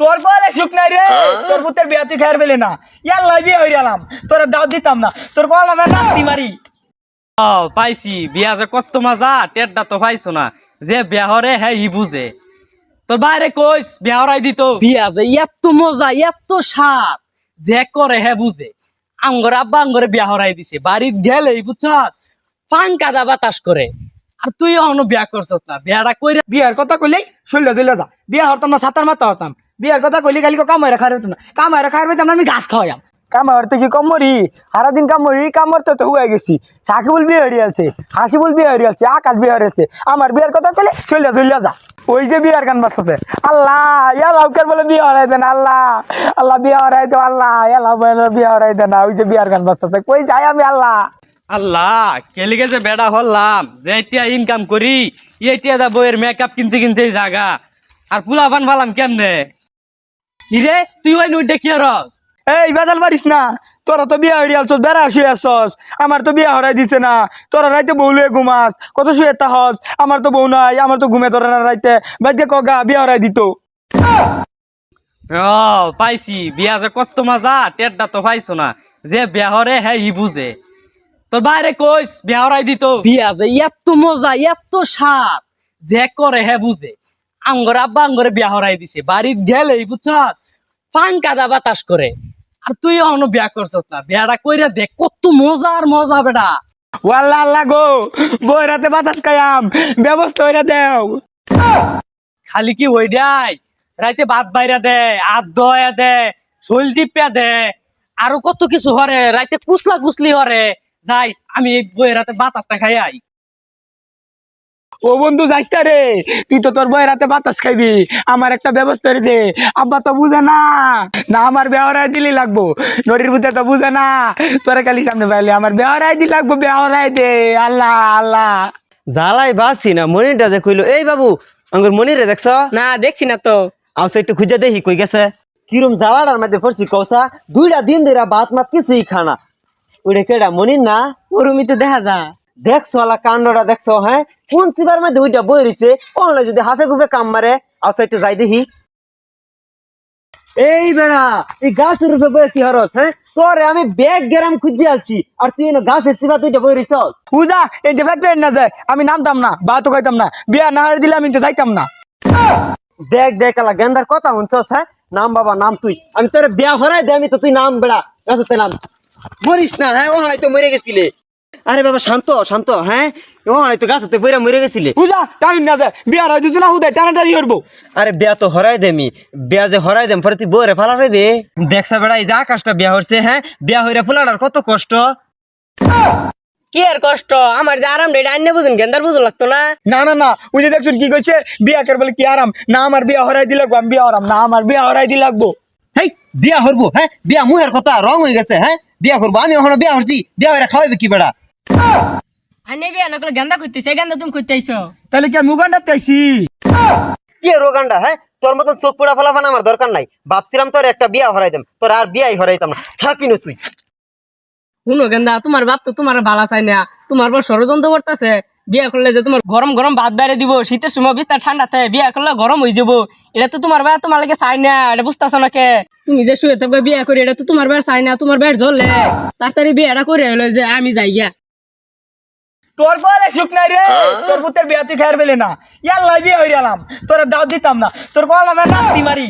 তোর বলে সুখ নাই রে, তোর পুতের বিয়া তুই খাইর পেলে না, ইয়াল্লা বিয়ে হয়ে গেলাম, তোরা দাও দিতাম না, তোর বললাম নাতি মারি। পাইছি বিয়া যে কত মজা টেডটা তো পাইছো না, যে বিয়া হরে হ্যাঁ ই বুঝে। তোর বাইরে কইস বিয়া হরাই দিত, বিয়া যে এত মজা এত স্বাদ যে করে হ্যাঁ বুঝে। আঙ্গর আব্বা আঙ্গরে বিয়া হরাই দিছে, বাড়িত গেলেই বুঝছ পান কাদা বাতাস করে। আর তুই এখনো বিয়া করছ না, বিয়াটা কইরা বিয়ার কথা কইলেই শৈল্য দিল যা, বিয়া হরতাম না ছাতার মাথা হতাম, বিয়ার কথা কইলে খালি কামাইরা খাওয়ার হতো না, কামাইরা খাওয়ার পেতাম না, আমি গাছ খাওয়াইম। কামার তো কি কম মরি, সারাদিন কামড়ি কামড়তে তো হয়ে গেছি। সাকিবুল বিয়ে হয়ে আছে, হাসিবুল বিয়ে হয়ে আছে, আকাশ বিয়ে হয়েছে, আমার বিয়ার কথা কইলে শৈল্য ধরল যা। ওই যে বিয়ার গান বাজছে, আল্লাহ ইয়া লাউকের বলে বিয়ে হরাই দেন, আল্লাহ আল্লাহ বিয়ে হরাই দে, আল্লাহ এলা বিয়ে হরাই দেন না। ওই যে বিয়ার গান বাজছে, কই যাই আমি আল্লাহ। আল্লাহ কেলিকে যে বেড়া হলাম, যে এতিয়া ইনকাম করি এতিয়া দা বইয়ের মেকআপ কিনতে কিনতে জাগা আর পুলা বান ভালাম কেমনে। ইরে তুই ওই নুইটা কি রস? এই বেজাল পারিস না, তোরা তো বিয়া হয়ে আসছ, বেড়া শুয়ে আসছস, আমার তো বিয়া হরাই দিছে না। তোরা রাইতে বউ লুয়ে ঘুমাস, কত শুয়ে তাহস, আমার তো বউ নাই, আমার তো ঘুমে তোরা না রাইতে, বাইতে কগা বিয়া হরাই দিত। ও পাইছি বিয়া যে কত মজা টেডটা তো পাইছো না, যে বিয়া হরে হ্যাঁ ই বুঝে। তোর বাইরে কইস বিয়া হরাই দিত, বিয়া যে এত মজা এত স্বাদ যে করে হ্যাঁ বুঝে। আঙ্গর আব্বা আঙ্গরে বিয়া হরাই দিছে, বাড়িত গেলেই বুঝছ পান কাদা বাতাস করে। আর তুই এখনো বিয়া করছ না, বিয়াটা কইরা দেখ কত মজার মজা বেটা। ওয়াল্লা আল্লাহ গো, বই রাতে বাতাস খাইয়াম, ব্যবস্থা হইরা দেও। খালি কি ওইটাই, রাইতে ভাত বাইরা দে, হাত ধোয়া দে, শৈল টিপিয়া দে, আরো কত কিছু হরে, রাইতে কুসলা কুসলি হরে। যাই আমি এই বইয়ের রাতে বাতাসটা খাই আই। ও বন্ধু যাইস তা রে, তুই তো তোর বই রাতে বাতাস খাইবি, আমার একটা ব্যবস্থা করে দে। আব্বা তো বুঝে না, না আমার বেহরাই দিলি লাগবো, নদীর বুঝে তো বুঝে না, তোরা খালি সামনে পাইলে আমার বেহরাই দি লাগবো, বেহরাই দে। আল্লাহ আল্লাহ জ্বালাই বাসি না মনিরটা যে কইলো, এই বাবু আঙ্গুর মনিরে দেখছ না দেখছি না তো। আউসে একটু খুঁজে দেখি কই গেছে। কিরম জ্বালাটার মধ্যে পড়ছি কৌসা, 2টা দিন ধরে ভাত মাত কিছুই খানা। ওইটা কেডা মনির না? ওরমি তো দেখা যা। দেখছো আলা কাণ্ডটা দেখছো, হ্যাঁ কোন চিবার মধ্যে ওইটা বই রইছে, অনলাই যদি হাফে গুফে কাম মারে। আউসে একটু যাই দেখি। এই বেড়া এই গাছের রূপে বই কি হরস, হ্যাঁ তোরে আমি ব্যাগ গেরাম খুঁজে আছি, আর তুই গাছের চিবা দুইটা বই রইছস। পূজা এই যে ফ্যাক্টরি না যায়, আমি নামতাম না, ভাতও খাইতাম না, বিয়া না হারে দিলে আমি তো যাইতাম না। দেখ দেখ আলা গেন্দার কথা শুনছস, হ্যাঁ নাম বাবা নাম তুই, আমি তোর বিয়া ভরাই দে, আমি তো তুই নাম বেড়া গাছতে নাম, মরিস না। হ্যাঁ ও হয়তো মরে গেছিলে। আরে বাবা শান্ত শান্ত, হ্যাঁ ও হয়তো গাছতে বইরা মরে গেছিলে। পূজা টানি না যায়, বিয়া হয় দুজন হুদায় টানাটানি করবো। আরে বিয়া তো হরাই দেমি, বিয়া যে হরাই দেম পরে তুই বইরে ফালা রইবে। দেখছা বেড়া এই যে আকাশটা বিয়া হচ্ছে, হ্যাঁ বিয়া হইরা ফুলাটার কত কষ্ট। কি আর কষ্ট, আমার যে আরাম রে আইনে বুঝুন গেন্দার বুঝুন লাগতো না। না না না, ওই যে দেখছেন কি কইছে, বিয়া কর বলে কি আরাম, না আমার বিয়া হরাই দি লাগবো, আমি বিয়া হরাম না, আমার বিয়া হরাই দি লাগবো। হেই বিয়া হরবো, হ্যাঁ বিয়া মুহের কথা রং হয়ে গেছে, হ্যাঁ বিয়া করবো, আমি এখনো বিয়া হরছি, বিয়া হইরা খাওয়াইবে কি বেড়া। আইনে বিয়া না করলে গেন্দা খুঁজতেছে, গেন্দা তুমি খুঁজতে আইছো। তাহলে কি আমি উগান্ডাত খাইছি? কি রোগানটা, হ্যাঁ তোর মতন চোখ পোড়া ফলাফান আমার দরকার নাই। ভাবছিলাম তোর একটা বিয়া হরাই দেম, তোর আর বিয়াই হরাইতাম না, থাকি না তুই। শুনো গেন্দা, তোমার বাপ তো তোমার ভালো চাই না, তোমার বড় ষড়যন্ত্র করতেছে। বিয়া করলে যে তোমার গরম গরম ভাত বাইরে দিব, শীতের সময় বিস্তার ঠান্ডাতে, বিয়া করলে গরম হয়ে যাবো। এটা তো তোমার ভাই তোমার লাগে চাই না, এটা বুঝতেছো না কে? তুমি যে শুয়ে থাকবে বিয়া করি, এটা তো তোমার ভাই চাই না, তোমার ভাই জ্বলে। তাড়াতাড়ি বিয়াটা করে হলো যে আমি যাই গিয়া। তোর বলে সুখ নাই রে, তোর পুতের বিয়া তুই খাইর পেলে না, ইয়াল্লা বিয়ে হয়ে গেলাম, তোরা দাও দিতাম না, তোর বললাম নাতি মারি।